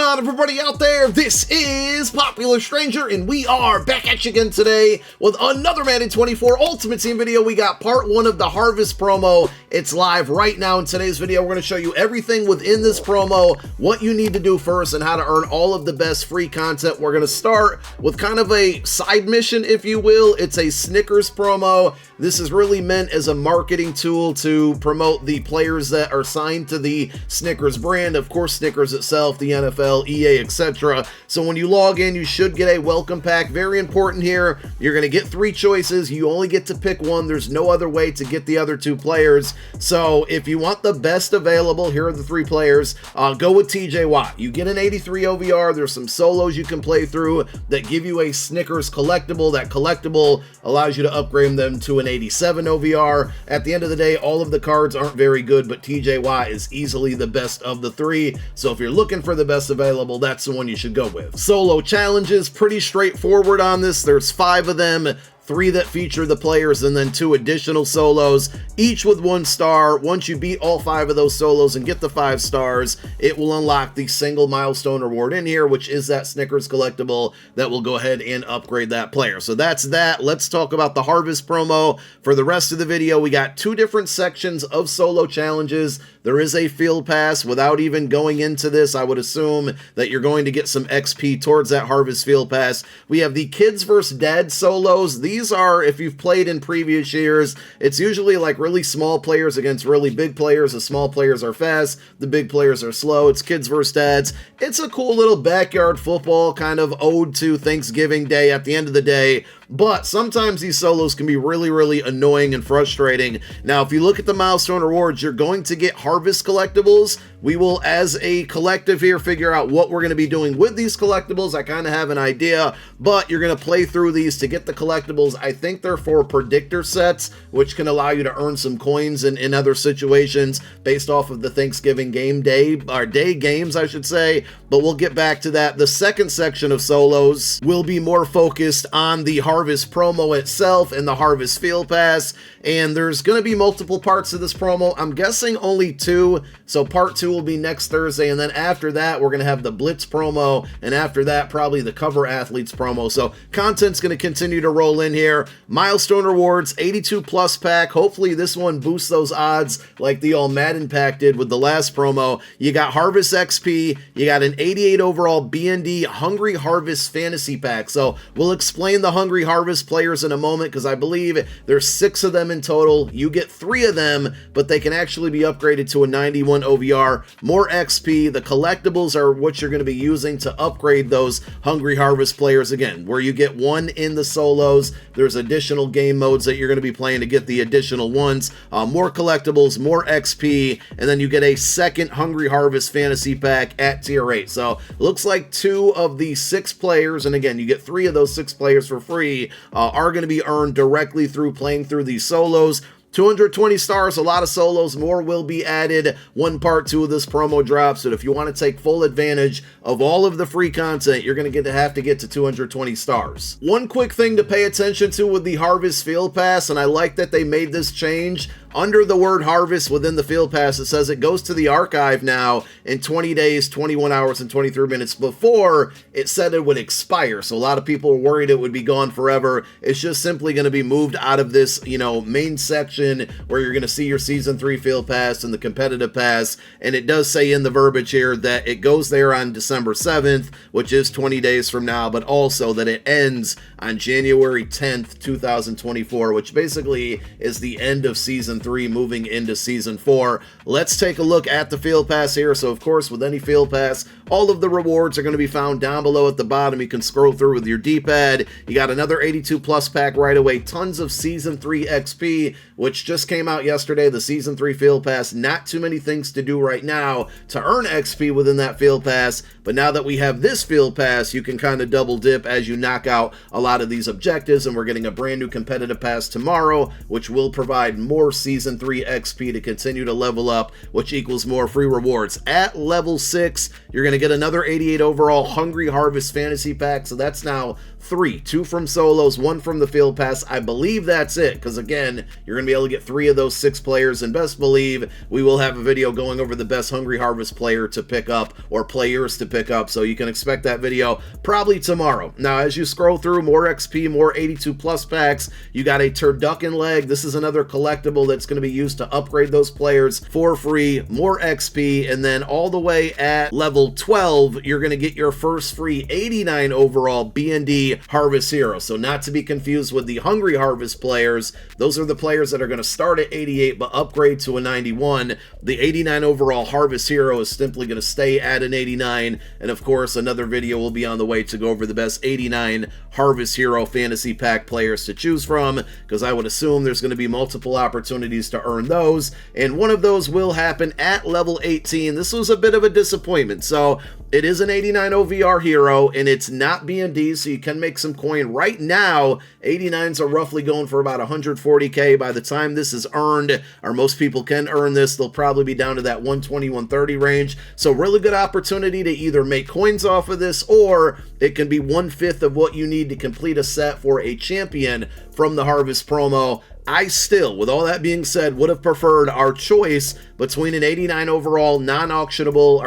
on, everybody out there? This is Popular Stranger, and we are back at you again today with another Madden 24 Ultimate Team video. We got part 1 of the Harvest promo. It's live right now. In today's video, we're going to show you everything within this promo, what you need to do first, and how to earn all of the best free content. We're going to start with kind of a side mission, if you will. It's a Snickers promo. This is really meant as a marketing tool to promote the players that are signed to the Snickers brand. Of course, Snickers itself, the NFL, EA, etc. So when you log in, you should get a welcome pack. Very important here. You're going to get 3 choices. You only get to pick one. There's no other way to get the other 2 players. So if you want the best available, here are the 3 players. Go with TJ Watt. You get an 83 OVR. There's some solos you can play through that give you a Snickers collectible. That collectible allows you to upgrade them to an 87 OVR. At the end of the day, all of the cards aren't very good, but TJ Watt is easily the best of the 3. So if you're looking for the best available, that's the one you should go with. Solo challenges, pretty straightforward on this. There's 5 of them. 3 that feature the players, and then 2 additional solos, each with 1 star. Once you beat all 5 of those solos and get the 5 stars, it will unlock the single milestone reward in here, which is that Snickers collectible that will go ahead and upgrade that player. So that's that. Let's talk about the Harvest promo. For the rest of the video, we got 2 different sections of solo challenges. There is a field pass. Without even going into this, I would assume that you're going to get some XP towards that Harvest field pass. We have the Kids vs. Dad solos. These are, if you've played in previous years, it's usually like really small players against really big players. The small players are fast, the big players are slow. It's Kids vs. Dads. It's a cool little backyard football kind of ode to Thanksgiving Day at the end of the day. But sometimes these solos can be really annoying and frustrating. Now, if you look at the milestone rewards, you're going to get Harvest collectibles. We will, as a collective here, figure out what we're going to be doing with these collectibles. I kind of have an idea, but you're going to play through these to get the collectibles. I think they're for predictor sets, which can allow you to earn some coins in other situations based off of the Thanksgiving game day, or day games, I should say. But we'll get back to that. The second section of solos will be more focused on the Harvest promo itself and the Harvest field pass, and there's going to be multiple parts of this promo. I'm guessing only 2, so part 2 will be next Thursday, and then after that we're going to have the Blitz promo, and after that probably the Cover Athletes promo. So content's going to continue to roll in here. Milestone rewards, 82 plus pack. Hopefully this one boosts those odds like the all Madden pack did with the last promo. You got Harvest XP, you got an 88 overall BND Hungry Harvest fantasy pack. So we'll explain the Hungry Harvest players in a moment, because I believe there's 6 of them in total. You get 3 of them, but they can actually be upgraded to a 91 OVR, more XP. The collectibles are what you're going to be using to upgrade those Hungry Harvest players again, where you get 1 in the solos. There's additional game modes that you're going to be playing to get the additional ones, more collectibles, more XP, and then you get a second Hungry Harvest fantasy pack at tier 8. So looks like 2 of the 6 players, and again, you get 3 of those 6 players for free, are going to be earned directly through playing through these solos. 220 stars, a lot of solos, more will be added when part 2 of this promo drops. So if you want to take full advantage of all of the free content, you're going to have to get to 220 stars. One quick thing to pay attention to with the Harvest Field Pass, and I like that they made this change. Under the word Harvest within the Field Pass, it says it goes to the archive now in 20 days, 21 hours, and 23 minutes. Before, it said it would expire, so a lot of people were worried it would be gone forever. It's just simply going to be moved out of this, main section where you're going to see your Season 3 Field Pass and the Competitive Pass, and it does say in the verbiage here that it goes there on December 7th, which is 20 days from now, but also that it ends on January 10th, 2024, which basically is the end of Season 3 moving into Season 4. Let's take a look at the Field Pass here. So of course, with any Field Pass, all of the rewards are going to be found down below at the bottom. You can scroll through with your D-pad. You got another 82 plus pack right away. Tons of Season 3 XP, which just came out yesterday. The Season 3 Field Pass. Not too many things to do right now to earn XP within that Field Pass, but now that we have this Field Pass, you can kind of double dip as you knock out a lot of these objectives, and we're getting a brand new Competitive Pass tomorrow, which will provide more Season Season 3 XP to continue to level up, which equals more free rewards. At level 6, you're going to get another 88 overall Hungry Harvest Fantasy Pack, so that's now 3. 2 from solos, 1 from the Field Pass. I believe that's it, because again, you're going to be able to get 3 of those 6 players, and best believe we will have a video going over the best Hungry Harvest player to pick up, or players to pick up, so you can expect that video probably tomorrow. Now, as you scroll through, more XP, more 82 plus packs, you got a turducken leg. This is another collectible that's going to be used to upgrade those players for free, more XP, and then all the way at level 12, you're going to get your first free 89 overall B&D Harvest Hero. So not to be confused with the Hungry Harvest players, those are the players that are going to start at 88 but upgrade to a 91. The 89 overall Harvest Hero is simply going to stay at an 89, and of course another video will be on the way to go over the best 89 Harvest Hero Fantasy Pack players to choose from, because I would assume there's going to be multiple opportunities to earn those, and one of those will happen at level 18. This was a bit of a disappointment. So it is an 89 OVR hero, and it's not B&D, so you can make some coin. Right now, 89s are roughly going for about 140k. By the time this is earned, or most people can earn this, they'll probably be down to that 120, 130 range. So really good opportunity to either make coins off of this, or it can be 1/5 of what you need to complete a set for a champion from the Harvest promo. I still, with all that being said, would have preferred our choice between an 89 overall auctionable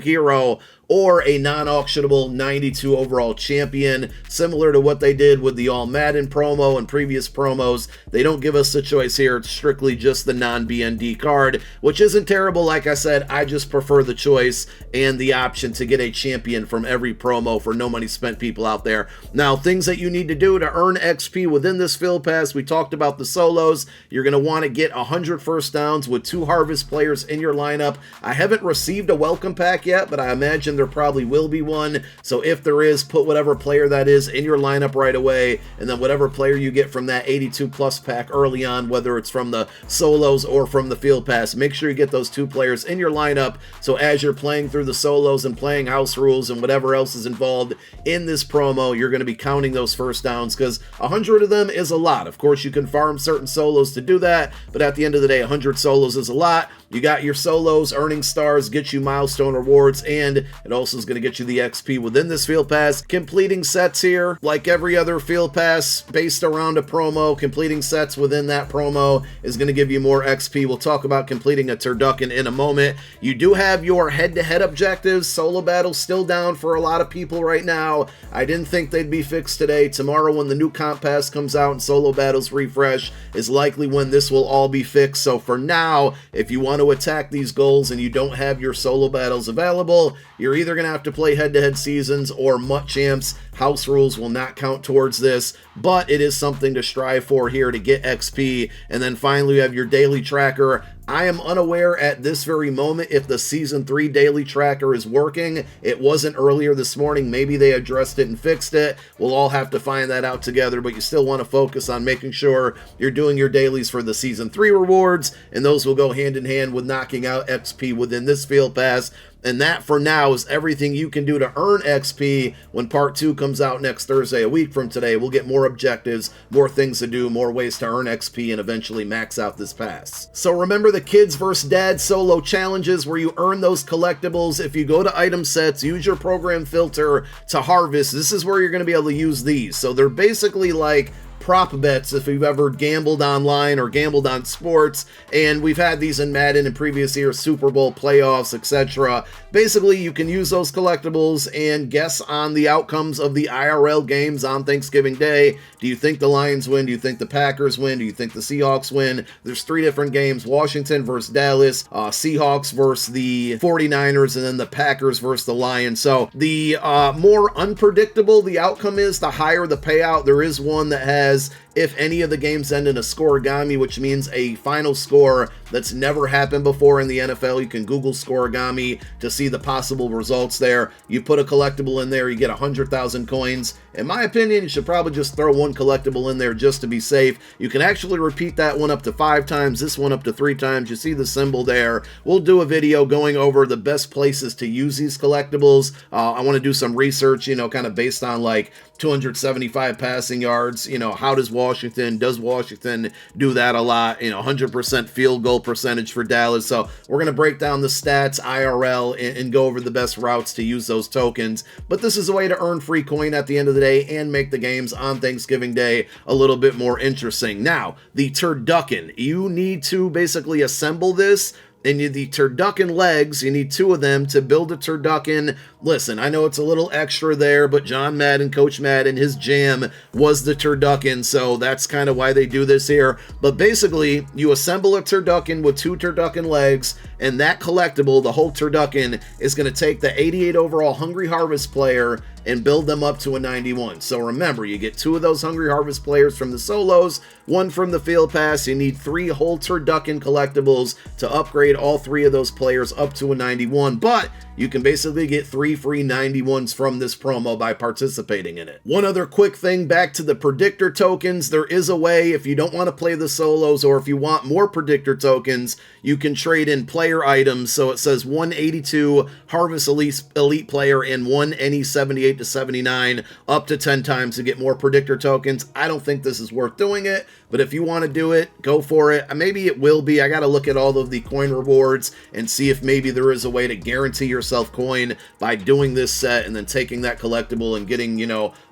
hero or a non-auctionable 92 overall champion, similar to what they did with the All Madden promo and previous promos. They don't give us the choice here. It's strictly just the non-BND card, which isn't terrible. Like I said, I just prefer the choice and the option to get a champion from every promo for no money spent people out there. Now, things that you need to do to earn XP within this Field Pass, we talked about the solos. You're going to want to get 100 first downs with 2 Harvest players in your lineup. I haven't received a welcome pack yet, but I imagine there probably will be one. So if there is, put whatever player that is in your lineup right away, and then whatever player you get from that 82 plus pack early on, whether it's from the solos or from the Field Pass, make sure you get those 2 players in your lineup, so as you're playing through the solos and playing house rules and whatever else is involved in this promo, you're going to be counting those first downs, because 100 of them is a lot. Of course, you can farm certain solos to do that, but at the end of the day, 100 solos is a lot. You got your solos, earning stars, get you milestone rewards, and it also is going to get you the XP within this Field Pass. Completing sets here, like every other Field Pass based around a promo, completing sets within that promo is going to give you more XP. We'll talk about completing a turducken in a moment. You do have your head-to-head objectives. Solo battles still down for a lot of people right now. I didn't think they'd be fixed today. Tomorrow, when the new comp pass comes out and solo battles refresh, is likely when this will all be fixed. So for now, if you want to attack these goals and you don't have your solo battles available, you're either going to have to play head-to-head seasons or MUT Champs. House rules will not count towards this, but it is something to strive for here to get XP. And then finally, you have your daily tracker. I am unaware at this very moment if the Season 3 daily tracker is working. It wasn't earlier this morning. Maybe they addressed it and fixed it. We'll all have to find that out together, but you still want to focus on making sure you're doing your dailies for the Season 3 rewards, and those will go hand in hand with knocking out XP within this Field Pass. And that, for now, is everything you can do to earn XP. When Part 2 comes out next Thursday, a week from today, we'll get more objectives, more things to do, more ways to earn XP, and eventually max out this pass. So remember the Kids vs. Dad solo challenges where you earn those collectibles. If you go to item sets, use your program filter to harvest, this is where you're going to be able to use these. So they're basically like prop bets if you've ever gambled online or gambled on sports, and we've had these in Madden in previous years, Super Bowl, playoffs, etc. Basically, you can use those collectibles and guess on the outcomes of the IRL games on Thanksgiving Day. Do you think the Lions win? Do you think the Packers win? Do you think the Seahawks win? There's 3 different games: Washington versus Dallas, Seahawks versus the 49ers, and then the Packers versus the Lions. So the more unpredictable the outcome is, the higher the payout. There is one that has, if any of the games end in a scoregami, which means a final score that's never happened before in the NFL. You can Google scoregami to see the possible results there. You put a collectible in there, you get 100,000 coins. In my opinion, you should probably just throw one collectible in there just to be safe. You can actually repeat that one up to 5 times, this one up to 3 times. You see the symbol there. We'll do a video going over the best places to use these collectibles. I want to do some research, kind of based on like 275 passing yards, how how does Washington, does Washington do that a lot? 100% field goal percentage for Dallas. So we're going to break down the stats IRL and go over the best routes to use those tokens. But this is a way to earn free coin at the end of the day and make the games on Thanksgiving Day a little bit more interesting. Now, the turducken, you need to basically assemble this. And the turducken legs, you need 2 of them to build a turducken. Listen, I know it's a little extra there, but John Madden, Coach Madden, his jam was the turducken, so that's kind of why they do this here. But basically, you assemble a turducken with 2 turducken legs, and that collectible, the whole turducken, is going to take the 88 overall Hungry Harvest player and build them up to a 91. So remember, you get 2 of those Hungry Harvest players from the solos, 1 from the field pass. You need 3 whole turducken collectibles to upgrade all 3 of those players up to a 91, but you can basically get 3 free 91s from this promo by participating in it. One other quick thing, back to the predictor tokens, there is a way, if you don't want to play the solos or if you want more predictor tokens, you can trade in player items. So it says 182 Harvest Elite player and 1 any 78 to 79 up to 10 times to get more predictor tokens. I don't think this is worth doing it, but if you want to do it, go for it. Maybe it will be. I got to look at all of the coin rewards and see if maybe there is a way to guarantee yourself coin by doing this set and then taking that collectible and getting,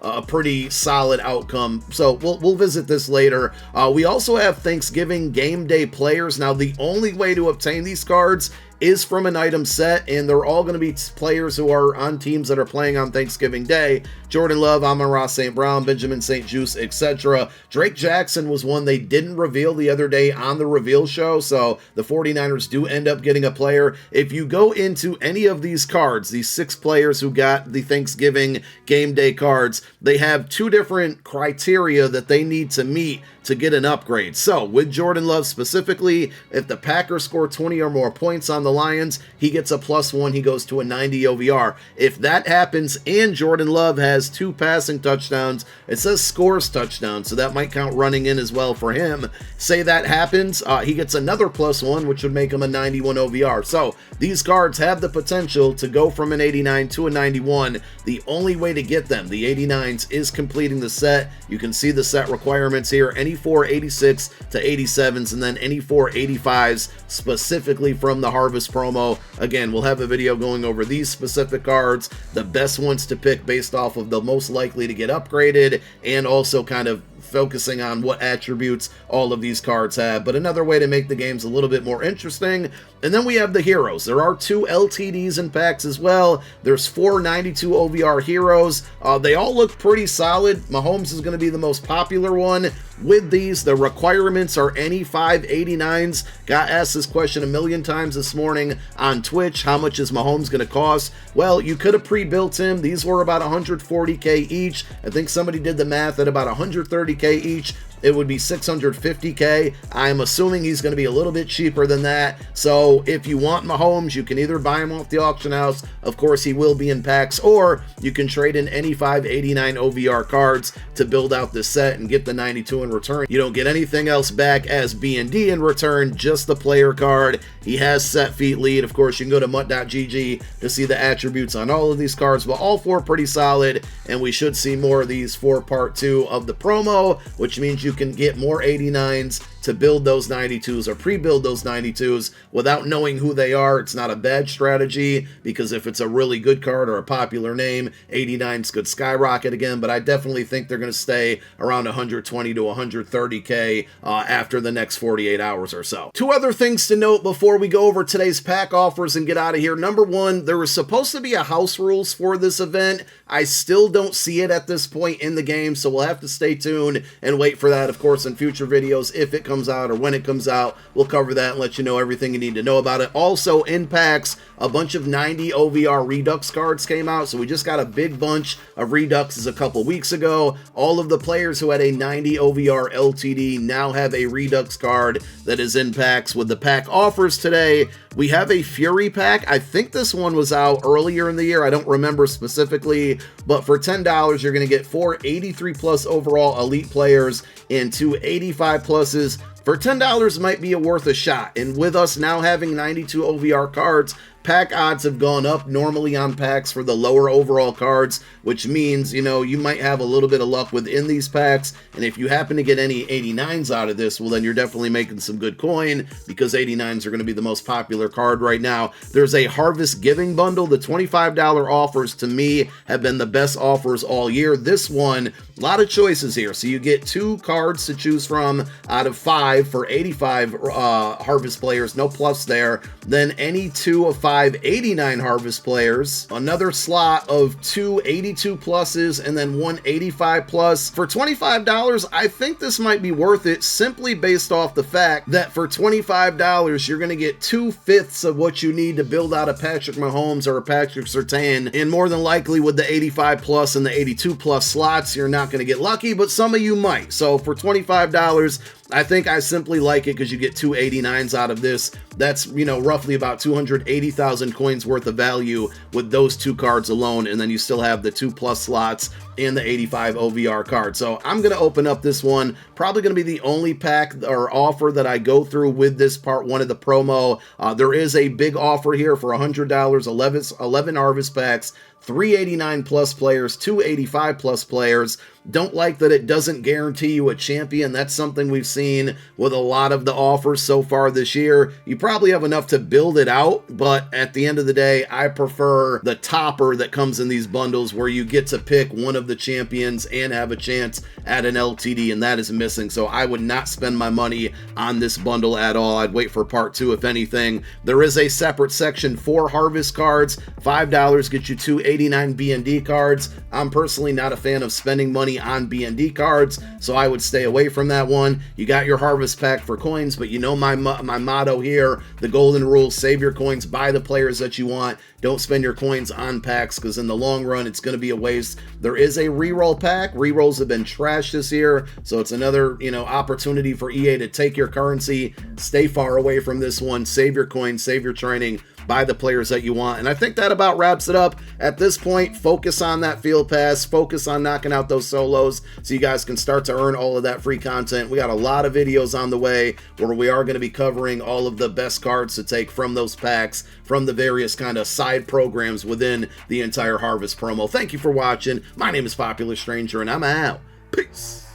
a pretty solid outcome. So we'll visit this later. We also have Thanksgiving Game Day players. Now, the only way to obtain these cards is from an item set, and they're all going to be players who are on teams that are playing on Thanksgiving Day. Jordan Love, Amon-Ra St. Brown, Benjamin St. Juste, etc. Drake Jackson was one they didn't reveal the other day on the reveal show, so the 49ers do end up getting a player. If you go into any of these cards, these 6 players who got the Thanksgiving Game Day cards, they have 2 different criteria that they need to meet to get an upgrade. So with Jordan Love specifically, if the Packers score 20 or more points on the Lions, he gets a +1, he goes to a 90 OVR. If that happens and Jordan Love has 2 passing touchdowns, it says scores touchdown, so that might count running in as well for him. Say that happens, he gets another +1, which would make him a 91 OVR. So these cards have the potential to go from an 89 to a 91. The only way to get them, the 89s, is completing the set. You can see the set requirements here, any 4 86 to 87s, and then any 4 85s specifically from the Harvest promo. Again, we'll have a video going over these specific cards, the best ones to pick based off of the most likely to get upgraded, and also kind of focusing on what attributes all of these cards have, but another way to make the games a little bit more interesting. And then we have the heroes. There are 2 LTDs in packs as well. There's 4 92 OVR heroes. They all look pretty solid. Mahomes is going to be the most popular one. With these, the requirements are any 589s. Got asked this question a million times this morning on Twitch. How much is Mahomes going to cost? Well, you could have pre-built him. These were about 140K each. I think somebody did the math at about 130K each. It would be 650K. I'm assuming he's going to be a little bit cheaper than that. So if you want Mahomes, you can either buy him off the auction house. Of course, he will be in packs, or you can trade in any 589 OVR cards to build out this set and get the 92 in return. You don't get anything else back as B&D in return, just the player card. He has set feet lead. Of course, you can go to mutt.gg to see the attributes on all of these cards, but all 4 pretty solid, and we should see more of these for part 2 of the promo, which means you can get more 89s to build those 92s or pre-build those 92s without knowing who they are. It's not a bad strategy, because if it's a really good card or a popular name, 89s could skyrocket again, but I definitely think they're going to stay around 120 to 130K after the next 48 hours or so. 2 other things to note before we go over today's pack offers and get out of here. Number 1, there was supposed to be a house rules for this event. I still don't see it at this point in the game, so we'll have to stay tuned and wait for that, of course, in future videos. If it comes out or when it comes out, we'll cover that and let you know everything you need to know about it. Also, in packs, a bunch of 90 OVR Redux cards came out, so we just got a big bunch of Reduxes a couple weeks ago. All of the players who had a 90 OVR LTD now have a Redux card that is in packs. With the pack offers today, we have a Fury pack. I think this one was out earlier in the year. I don't remember specifically, but for $10, you're going to get 4 83 plus overall elite players and 2 85 pluses, for $10 might be worth a shot. And with us now having 92 OVR cards, pack odds have gone up normally on packs for the lower overall cards, which means, you know, you might have a little bit of luck within these packs. And if you happen to get any 89s out of this, well, then you're definitely making some good coin, because 89s are going to be the most popular card right now. There's a Harvest Giving Bundle. The $25 offers to me have been the best offers all year. This one, a lot of choices here. So you get 2 cards to choose from out of 5 for 85 Harvest players, no plus there. Then any 2 of 5 89 Harvest players, another slot of 2 82 pluses, and then 1 85 plus. For $25, I think this might be worth it, simply based off the fact that for $25, you're going to get 2/5 of what you need to build out a Patrick Mahomes or a Patrick Surtain, and more than likely with the 85 plus and the 82 plus slots, you're not going to get lucky, but some of you might. So for $25, I think I simply like it because you get 2 89s out of this. That's, you know, roughly about 280,000 coins worth of value with those 2 cards alone, and then you still have the 2 plus slots and the 85 OVR card. So I'm going to open up this one. Probably going to be the only pack or offer that I go through with this part 1 of the promo. There is a big offer here for $100, 11 Harvest packs, 389 plus players, 285 plus players. Don't like that it doesn't guarantee you a champion. That's something we've seen with a lot of the offers so far this year. You probably have enough to build it out, but at the end of the day, I prefer the topper that comes in these bundles where you get to pick one of the champions and have a chance at an LTD, and that is missing. So I would not spend my money on this bundle at all. I'd wait for part 2 if anything. There is a separate section for Harvest cards. $5 gets you 2 89 BND cards. I'm personally not a fan of spending money on BND cards, so I would stay away from that one. You got your Harvest pack for coins, but you know my motto here, the golden rule: save your coins, buy the players that you want. Don't spend your coins on packs, because in the long run, it's going to be a waste. There is a reroll pack. Rerolls have been trashed this year, so it's another, you know, opportunity for EA to take your currency. Stay far away from this one. Save your coins, save your training, buy the players that you want. And I think that about wraps it up. At this point, focus on that field pass, focus on knocking out those solos so you guys can start to earn all of that free content. We got a lot of videos on the way where we are going to be covering all of the best cards to take from those packs, from the various kind of side programs within the entire Harvest promo. Thank you for watching. My name is Popular Stranger, and I'm out. Peace.